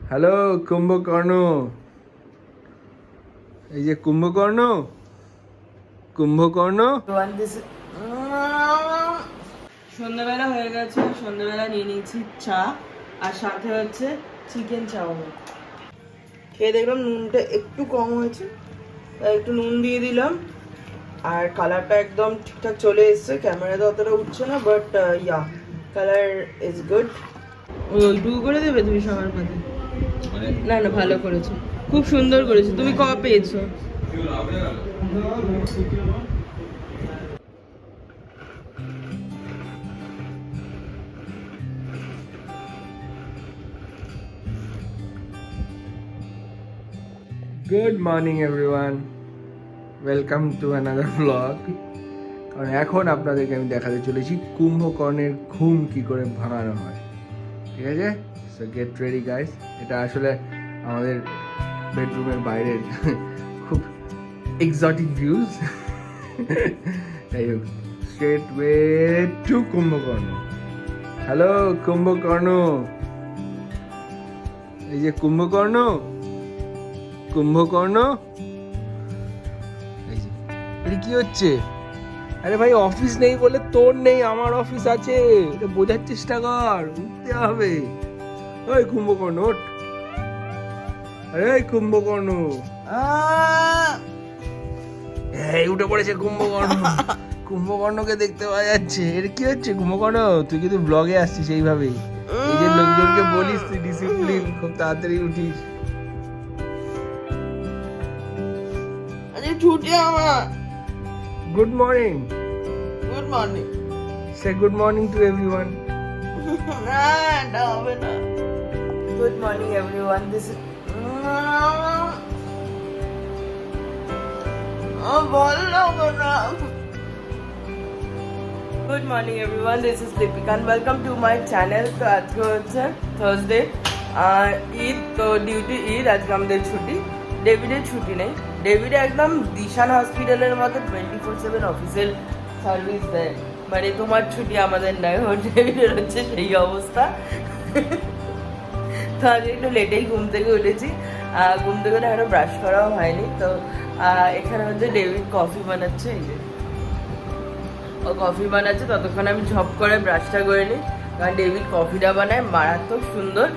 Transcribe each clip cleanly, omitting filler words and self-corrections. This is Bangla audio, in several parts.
হ্যালো কুম্ভকর্ণ, এই যে কুম্ভকর্ণ কুম্ভকর্ণ। সন্ধ্যাবেলা হয়ে গেছে, সন্ধ্যাবেলা নিয়ে নিয়েছি চা আর সাথে হচ্ছে চিকেন চাউমিন। খেয়ে দেখলাম নুনটা একটু কম হয়েছে, তাই একটু নুন দিয়ে দিলাম। আর কালারটা একদম ঠিকঠাক চলে এসছে, ক্যামেরাতে অতটা উঠছে না, but yeah colour is good. ওইটুকু করে দেবে তুমি সবার কাছে? না না, ভালো করেছো, খুব সুন্দর করেছো। তুমি কবে পেয়েছো? Good morning everyone, welcome to another blog. কারণ এখন আপনাদেরকে আমি দেখাতে চলেছি কুম্ভকর্ণের ঘুম কি করে ভাঙানো হয়। ঠিক আছে, সো গেট রেডি গাইস। এটা আসলে আমাদের বেডরুমের বাইরের খুব এক্সোটিক ভিউজ। যাই হোক, straight way to Kumbhakarna. Hello Kumbhakarna, এই যে কুম্ভকর্ণ কুম্ভকর্ণ। এই যে এটা কি হচ্ছে? আরে ভাই, অফিস নেই বলে তোর নেই, আমার অফিস আছে, এটা বোঝার চেষ্টা কর। উঠতে হবে। ওই কুম্ভকর্ণ ওঠ। আরে কুম্ভকর্ণ, এই উঠে পড়েছে কুম্ভকর্ণ। কুম্ভকর্ণকে দেখতে পাওয়া যাচ্ছে। এটা কি হচ্ছে কুম্ভকর্ণ? তুই কিন্তু ব্লগে আসছিস এইভাবেই। এই যে লোকজনকে বলিস তুই ডিসিপ্লিন, খুব তাড়াতাড়ি উঠিস। ছুটি আমার। Good morning. Good morning. Say good morning to everyone. না, এটা হবে না। Good morning everyone, this is good morning everyone, this is Deepika and welcome to my channel. তো আজকে হচ্ছে থার্সডে, ঈদ। তো ডিউটি ঈদ, আজকে আমাদের ছুটি। ডেভিডের ছুটি নেই। ডেভিড একদম দিশান হসপিটালের মতো 24/7 অফিসিয়াল সার্ভিস দেয়। মানে তোমার ছুটি আমাদের নয়, ওর ডেভিডের হচ্ছে সেই অবস্থা। তো আজকে একটু লেটেই ঘুম থেকে উঠেছি। ঘুম থেকে উঠে এখনো ব্রাশ করাও হয়নি। তো এখানে হচ্ছে ডেভিড কফি বানাচ্ছে। এই যে ও কফি বানাচ্ছে, ততক্ষণ আমি ঝপ করে ব্রাশটা করে নিই। কারণ ডেভিড কফিটা বানায় মারাত্মক সুন্দর।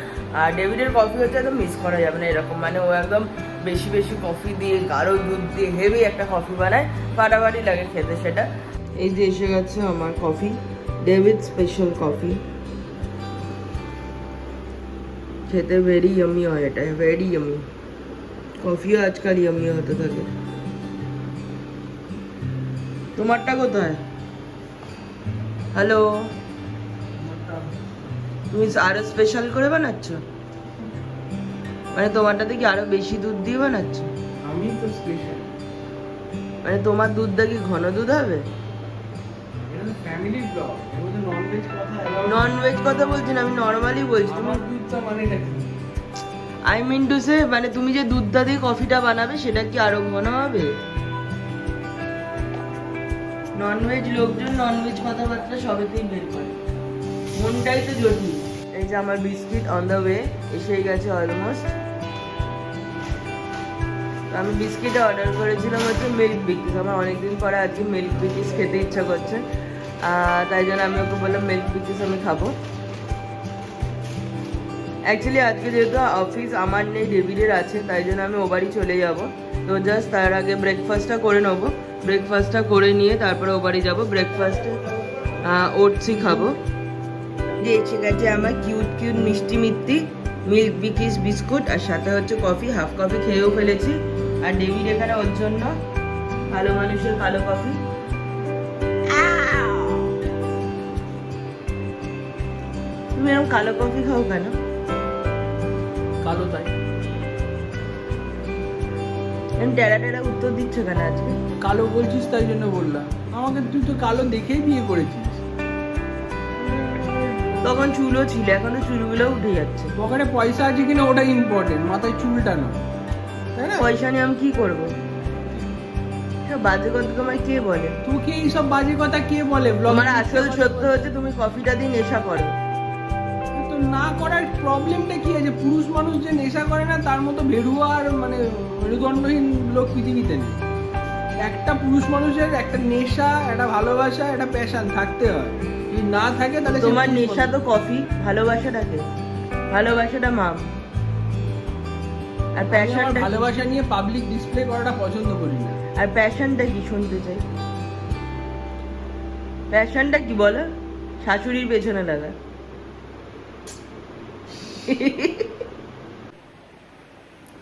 আর ডেভিডের কফি হচ্ছে একদম মিস করা যাবে না এরকম। মানে ও একদম বেশি বেশি কফি দিয়ে, গাঢ় দুধ দিয়ে হেভি একটা কফি বানায়, ফাটাফাটি লাগে খেতে সেটা। এই যে এসে গেছে আমার কফি, ডেভিড স্পেশাল কফি। খেতে ভেরি ইয়ামি হয় এটা, ভেরি ইয়ামি। কফিও আজকাল ইয়ামি হতে থাকে। তোমারটা কোথায়? হ্যালো, তুমি আরো স্পেশাল করে বানাচ্ছ? মানে তোমারটাতে কি আরো বেশি দুধ দিয়ে বানাচ্ছ? আমি তো স্পেশাল। মানে তোমার দুধটা কি ঘন দুধ হবে? এটা ফ্যামিলি ব্লগ, এর মধ্যে ননভেজ কথা নন ভেজ কথা বলছি না, আমি নর্মালি বলছি। তুমি দুধটা মানে নাকি? আই মিন টু সে, মানে তুমি যে দুধটা দিয়ে কফিটা বানাবে সেটা কি আরো ঘন হবে? ননভেজ লোকজন ননভেজ কথাবার্তা সবেতেই বের করে, মনটাই তো জটিল। এই যে আমার বিস্কিট অন দ্য ওয়ে, এসেই গেছে অলমোস্ট। আমি বিস্কিটে অর্ডার করেছিলাম হচ্ছে মিল্ক বিকিস। আমার অনেকদিন পরে আজকে মিল্ক বিকিস খেতে ইচ্ছা করছে, তাই জন্য আমি ওকে বললাম মিল্ক বিকিস আমি খাবো। অ্যাকচুয়ালি আজকে যেহেতু অফিস আমার নেই, ডেভিডের আছে, তাই জন্য আমি ও বাড়ি চলে যাব। তো জাস্ট তার আগে ব্রেকফাস্টটা করে নেবো। ব্রেকফাস্টটা করে নিয়ে তারপরে ও বাড়ি যাবো। ব্রেকফাস্টে ওটসই খাবো। যে এসে গেছে আমার কিউট কিউট মিষ্টি মিত্তি মিল্ক বিকিস বিস্কুট, আর সাথে হচ্ছে কফি। হাফ কফি খেয়েও ফেলেছি। আর ডেভিড এখানে ওর জন্য ভালো মানুষের কালো কফি। তুমি এরকম কালো কফি খাও কেন? কালো তাই টেরা টেরা উত্তর দিচ্ছ কেন আজকে? কালো বলছিস তাই জন্য বললাম। আমাকে তুই তো কালো দেখেই বিয়ে করেছিস। তখন চুলও ছিল, এখনো চুলগুলো উঠে যাচ্ছে। ওখানে পয়সা আছে কিনা ওটা ইম্পর্টেন্ট, মাথায় চুলটা না, তাই না? পয়সা নিয়ে আমি কি করবো? বাজে কথা তোমায় কে বলে? তোকে এইসব বাজে কথা কে বলে? তোমার আসল সত্য হচ্ছে তুমি কফিটা দিয়ে নেশা করো। তো না করার প্রবলেমটা কি আছে? পুরুষ মানুষ যে নেশা করে না তার মতো ভেড়ুয়া আর মানে মেরুদণ্ডহীন লোক পৃথিবীতে নেই। একটা পুরুষ মানুষের একটা নেশা, একটা ভালোবাসা, একটা প্যাশন থাকতে হয়। যদি না থাকে তাহলে সে তোমার পুরুষ নেশা মানুষ। তো কফি, ভালোবাসাটাকে, ভালোবাসাটা মাম, আর আমি আমার প্যাশনটা, ভালোবাসা নিয়ে পাবলিক ডিসপ্লে করাটা পছন্দ করি না। আর প্যাশনটা কি শুনতে চাই? প্যাশনটা কি বলো? শাশুড়ির পেছনে লাগা।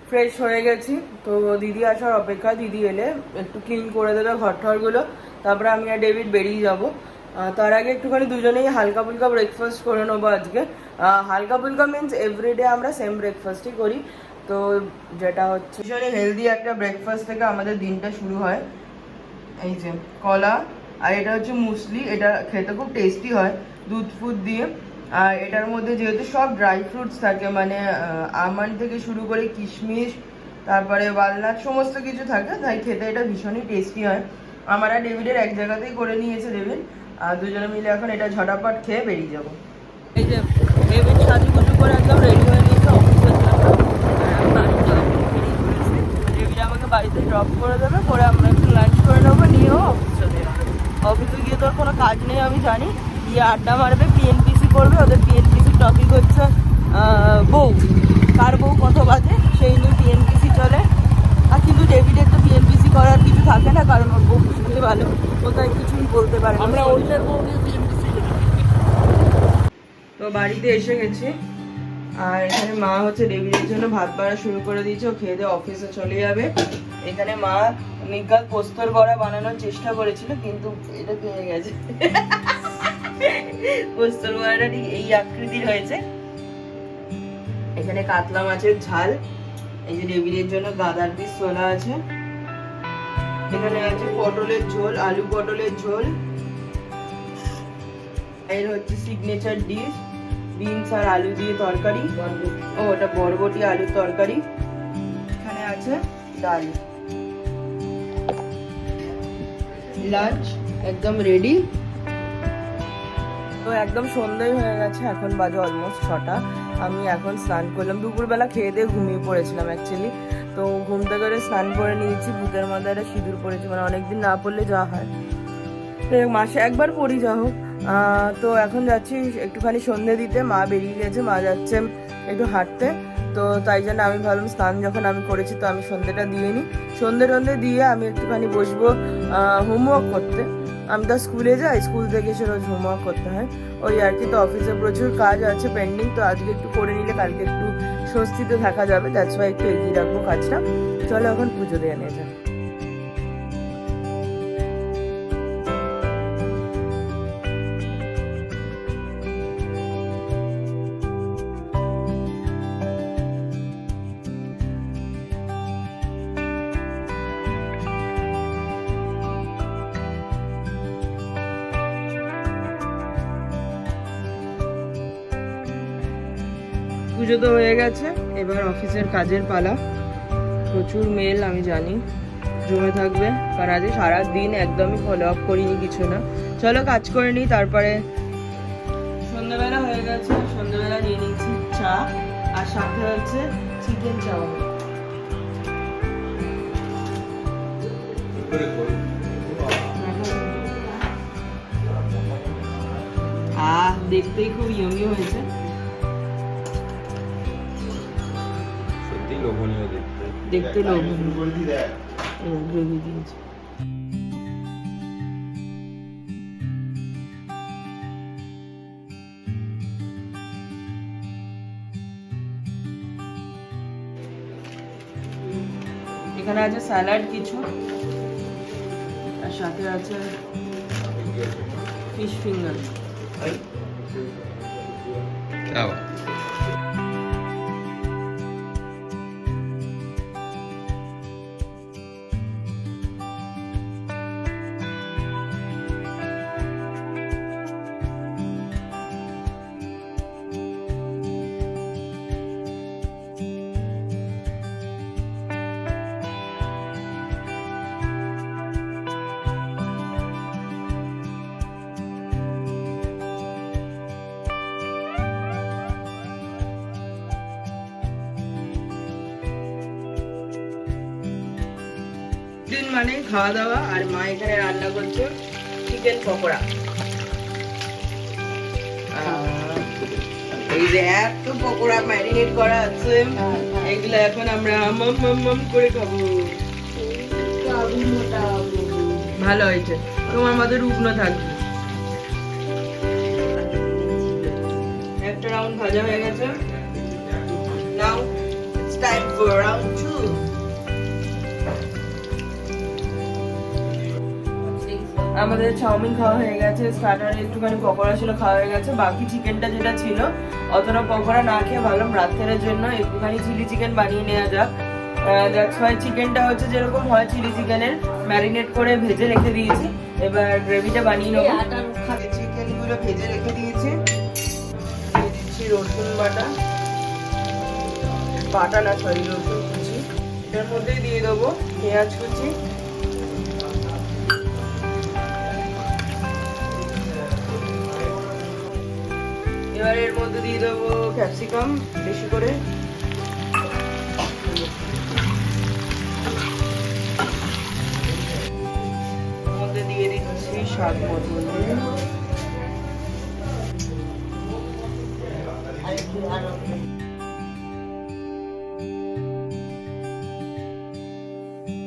ফ্রেশ হয়ে গেছি, তো দিদি আসার অপেক্ষা। দিদি এলে একটু ক্লিন করে দেবে ঘর ঠরগুলো, তারপরে আমি আর ডেভিড বেরিয়ে যাব। তার আগে একটুখানি দুজনেই হালকা ফুলকা ব্রেকফাস্ট করে নেবো আজকে। হালকা ফুলকা মিনস এভরিডে আমরা সেম ব্রেকফাস্টই করি, তো যেটা হচ্ছে ভীষণই হেলদি একটা ব্রেকফাস্ট থেকে আমাদের দিনটা শুরু হয়। এই যে কলা, আর এটা হচ্ছে মুসলি, এটা খেতে খুব টেস্টি হয় দুধ ফুদ দিয়ে। আর এটার মধ্যে যেহেতু সব ড্রাই ফ্রুটস থাকে, মানে আমন্ড থেকে শুরু করে কিশমিশ, তারপরে ওয়ালনাট, সমস্ত কিছু থাকে, তাই খেতে এটা ভীষণই টেস্টি হয়। আমার আর ডেভিডের এক জায়গাতেই করে নিয়েছে ডেভিড, আর দুজনে মিলে এখন এটা ঝটাপট খেয়ে বেরিয়ে যাবো। এই যে ডেভিড সাজুগুজু করে একদম রেডি হয়ে নিয়েছে অফিসের জন্য। ডেভিড আমাকে বাড়িতে ড্রপ করে দেবে, করে আমরা একটু লাঞ্চ করে নেবো, নিয়েও অফিস চলে যাবো। অফিসে গিয়ে তোর কোনো কাজ নেই আমি জানি, গিয়ে আড্ডা মারবে, পিএনপিসি করবে। ওদের পিএনপিসির টপিক হচ্ছে বউ, কার বউ কত বাজে, সেই নিয়ে পিএনপিসি চলে। আর কিন্তু ডেভিডের তো পিএনপিসি করার কিছু থাকে না, কারণ ওর বউ শুনতে ভালো, ও তাই কিছুই বলতে পারে না। আমরা অন্যের বউ নিয়ে পিএমপিসি করি। তো বাড়িতে এসে গেছি, আর এখানে মা হচ্ছে ডেভিডের জন্য ভাত বাড়া শুরু করে দিয়েছে, ও খেয়ে দিয়ে অফিসে চলে যাবে। এখানে মা নিগাল পোস্তর বড়া বানানোর চেষ্টা করেছিল, কিন্তু এটা ভেঙে গেছে। পোস্তর বড়াটা ঠিক এই আকৃতির হয়েছে। এখানে কাতলা মাছের ঝাল, এই যে ডেভিডের জন্য গাদার পিস ছোলা আছে, এখানে আছে পটলের ঝোল, আলু পটলের ঝোল, এর হচ্ছে সিগনেচার ডিশ বিনস আর আলু দিয়ে তরকারি, ও ওটা বরবটি আলুর তরকারি, এখানে আছে ডাল। লাঞ্চ একদম রেডি। তো একদম সন্ধ্যাই হয়ে গেছে, এখন বাজে অলমোস্ট 6টা। আমি এখন স্নান করলাম, দুপুরবেলা খেয়ে দিয়ে ঘুমিয়ে পড়েছিলাম অ্যাকচুয়ালি। তো ঘুম থেকে করে স্নান করে নিয়েছি, ভূতের মাথায় একটা সিঁদুর পড়েছি, মানে অনেকদিন না পড়লে যা হয়, তো মাসে একবার পড়ি, যা হোক। তো এখন যাচ্ছি একটুখানি সন্ধে দিতে, মা বেরিয়ে গেছে, মা যাচ্ছে একটু হাঁটতে। তো তাই জন্য আমি ভাবলাম স্নান যখন আমি করেছি, তো আমি সন্ধেটা দিয়ে নিই। সন্ধে দিয়ে আমি একটুখানি বসবো হোমওয়ার্ক করতে। আমি তো স্কুলে যাই, স্কুল থেকে এসে রোজ হোমওয়ার্ক করতে হয়, ওই আর কি। তো অফিসে প্রচুর কাজ আছে পেন্ডিং, তো আজকে একটু করে নিলে কালকে একটু স্বস্তিতে থাকা যাবে, দ্যাটস ওয়াই একটু এগিয়ে রাখবো কাজটা। চলো এখন পুজো দিয়ে নিয়ে যাই। পুজো তো হয়ে গেছে, এবার অফিসের কাজের পালা। প্রচুর মেল আমি জানি জমে থাকবে, কারণ আজকে সারাদিন একদমই ফলো আপ করিনি কিছু না। চলো কাজ করে নিই, তারপরে সন্ধ্যাবেলা হয়ে গেছে, সন্ধ্যাবেলা নিয়ে নিচ্ছি চা, আর সাথে হচ্ছে চিকেন চাউমিন। দেখতেই খুব ইয়মি হয়েছে, লোভনীয় দেখতে লোভনীয়। গ্রেভি দিয়েছে। এখানে আছে স্যালাড কিছু, আর সাথে আছে ফিশ ফিঙ্গার। দিন মানে খাওয়া দাওয়া, আর মা এখানে রান্না করছে চিকেন পকোড়া। এই যে এত পকোড়া ম্যারিনেট করা আছে, এগুলো এখন আমরা মাম করে খাবো। ভালো হয়েছে, তোমার মধ্যে রূপ না থাকবে। একটা রাউন্ড ভাজা হয়ে গেছে, now it's time for round 2। আমাদের চাউমিন খাওয়া হয়ে গেছে, স্টার্টারে একটুখানি পকোড়া ছিল খাওয়া হয়ে গেছে, বাকি চিকেনটা যেটা ছিল অতটা পকোড়া না খেয়ে ভাবলাম রাত্রের জন্য একটুখানি চিলি চিকেন বানিয়ে নেওয়া যাক। দ্যাটস ওয়াই চিকেনটা হচ্ছে যেরকম হয় চিলি চিকেনের ম্যারিনেট করে ভেজে রেখে দিয়েছি, এবার গ্রেভিটা বানিয়ে নেবো। চিকেনগুলো ভেজে রেখে দিয়েছি, দিয়ে দিচ্ছি রসুন বাটা না সরি রসুন কুচি, এটার মধ্যেই দিয়ে দেবো পেঁয়াজ কুচি, এবার এর মধ্যে দিয়ে দেবো ক্যাপসিকাম বেশি করে, মধ্যে দিয়ে দিচ্ছি স্বাদ মতো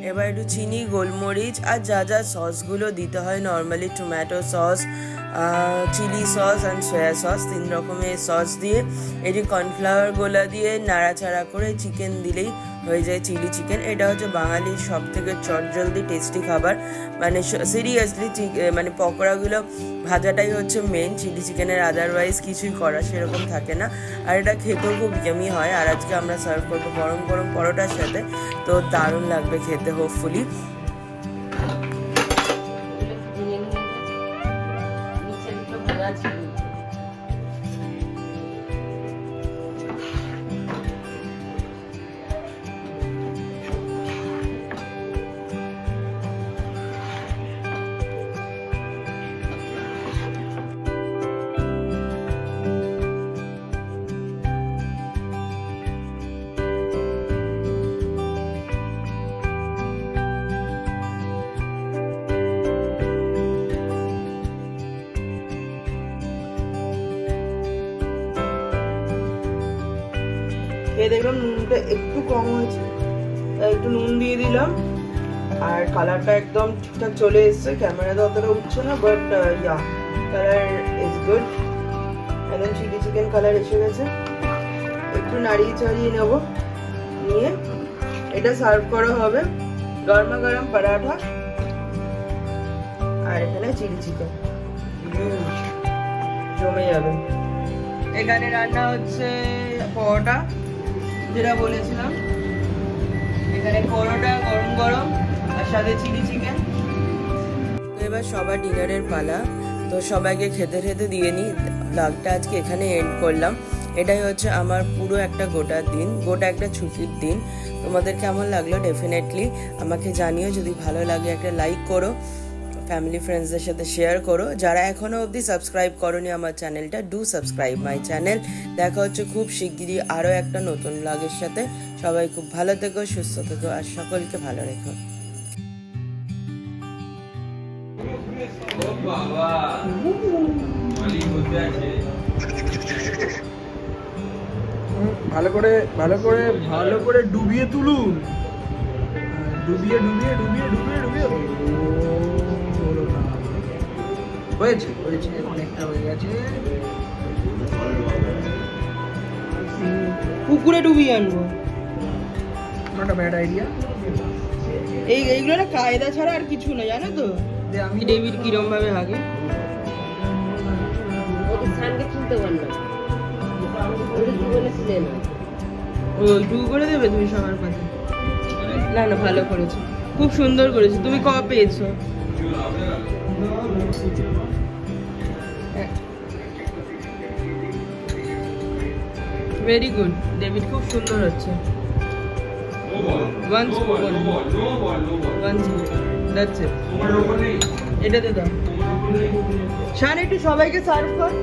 এবার একটু চিনি, গোলমরিচ আর যা যা সসগুলো দিতে হয় normally, tomato sauce, chilli sauce and soya sauce, 3 রকমের সস দিয়ে এটি কর্নফ্লাওয়ার গোলা দিয়ে নাড়াচাড়া করে চিকেন দিলেই হয়ে যায় চিলি চিকেন। এটা হচ্ছে বাঙালির সব থেকে চটজলদি টেস্টি খাবার, মানে সিরিয়াসলি মানে পকোড়াগুলো ভাজাটাই হচ্ছে মেন, চিলি চিকেনের আদারওয়াইজ কিছুই করা সেরকম থাকে না, আর এটা খেতেও খুব ইয়ামি হয়। আর আজকে আমরা সার্ভ করবো গরম গরম পরোটার সাথে, তো দারুণ লাগবে খেতে হোপফুলি। খেয়ে দেখলাম নুনটা একটু কম হয়েছে, তাই একটু নুন দিয়ে দিলাম, আর কালারটা একদম ঠিকঠাক চলে এসছে, ক্যামেরাতে অতটা উঠছে না, but yeah colour is good. একদম চিলি চিকেন কালার এসে গেছে, একটু নাড়িয়ে চাড়িয়ে নেবো, নিয়ে এটা সার্ভ করা হবে গরমা গরম পরাঠা আর এখানে চিলি চিকেন, জমে যাবে। এখানে রান্না হচ্ছে পরোটা, যেটা বলেছিলাম, এখানে পরোটা গরম গরম আর সাথে চিলি চিকেন। তো এবার সবার ডিনারের পালা, তো সবাইকে খেতে খেতে দিয়ে নিই। ব্লগটা আজকে এখানে এন্ড করলাম। এটাই হচ্ছে আমার পুরো একটা গোটা একটা ছুটির দিন। তোমাদের কেমন লাগলো ডেফিনেটলি আমাকে জানিও, যদি ভালো লাগে একটা লাইক করো, ফ্যামিলি ফ্রেন্ডসদের সাথে শেয়ার করো। যারা এখনো অবধি সাবস্ক্রাইব করোনি আমার চ্যানেলটা, ডু সাবস্ক্রাইব মাই চ্যানেল। দেখা হচ্ছে খুব শিগগিরই আরও একটা নতুন ব্লগের সাথে। সবাই খুব ভালো থেকো, সুস্থ থেকো আর সকলকে ভালো রেখো। ভালো করে ডুবিয়ে তুলুন, ডুবিয়ে ডুবিয়ে ডুবিয়ে ডুবিয়ে ডুবিয়ে হয়েছে হয়েছে অনেকটা হয়ে গেছে। পুকুরে ডুবিয়ে আনবো, নট আ ব্যাড আইডিয়া। এইগুলো না কায়দা ছাড়া আর কিছু না, জানো তো আমি ডেভিড কিরম ভাবে আগে ওইটুকু করে দেবে তুমি সবার কাছে। না না ভালো করেছো, খুব সুন্দর করেছো। তুমি ক পেয়েছো? ভেরি গুড ডেভিড, খুব সুন্দর হচ্ছে। 1 spoon, 1 spoon, that's it। এটাতে দাও শান, একটু সবাইকে সার্ভ কর।